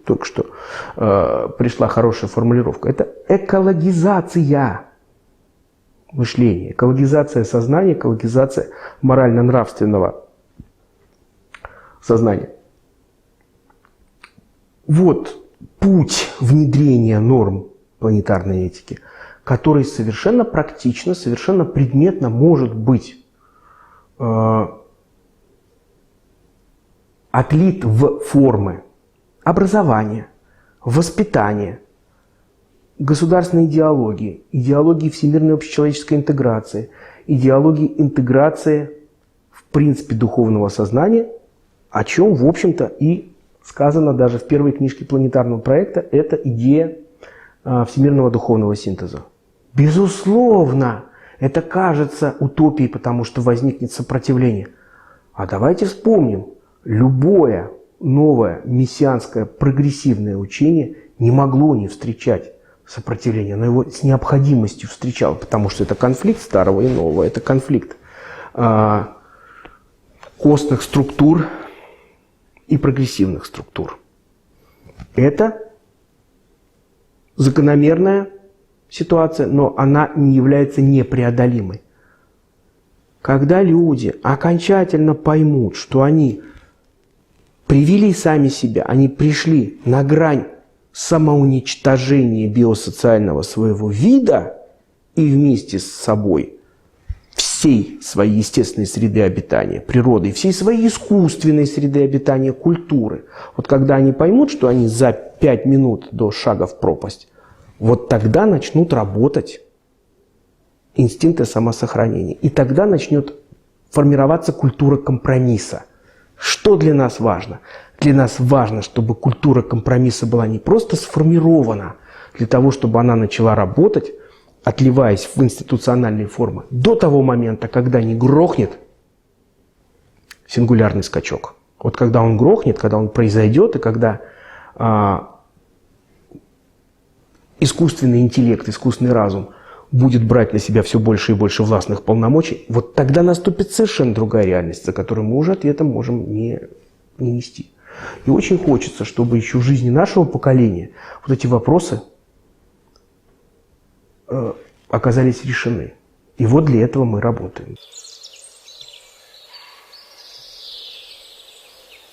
только что пришла хорошая формулировка. Это экологизация мышления, экологизация сознания, экологизация морально-нравственного сознания. Вот путь внедрения норм планетарной этики, который совершенно практично, совершенно предметно может быть отлит в формы образования, воспитания, государственной идеологии, идеологии всемирной общечеловеческой интеграции, идеологии интеграции в принципе духовного сознания, о чем, в общем-то, и сказано даже в первой книжке планетарного проекта, это идея всемирного духовного синтеза. Безусловно, это кажется утопией, потому что возникнет сопротивление. А давайте вспомним, любое новое мессианское прогрессивное учение не могло не встречать сопротивления, но его с необходимостью встречало, потому что это конфликт старого и нового, это конфликт костных структур и прогрессивных структур. Это закономерная ситуация, но она не является непреодолимой. Когда люди окончательно поймут, что они привели сами себя, они пришли на грань самоуничтожения биосоциального своего вида и вместе с собой всей своей естественной среды обитания, природы, и всей своей искусственной среды обитания, культуры. Вот когда они поймут, что они за 5 минут до шага в пропасть, вот тогда начнут работать инстинкты самосохранения. И тогда начнет формироваться культура компромисса. Что для нас важно? Для нас важно, чтобы культура компромисса была не просто сформирована, для того, чтобы она начала работать, отливаясь в институциональные формы, до того момента, когда не грохнет сингулярный скачок. Вот когда он грохнет, когда он произойдет, и когда искусственный интеллект, искусственный разум будет брать на себя все больше и больше властных полномочий, вот тогда наступит совершенно другая реальность, за которую мы уже ответа можем не нести. И очень хочется, чтобы еще в жизни нашего поколения вот эти вопросы оказались решены. И вот для этого мы работаем.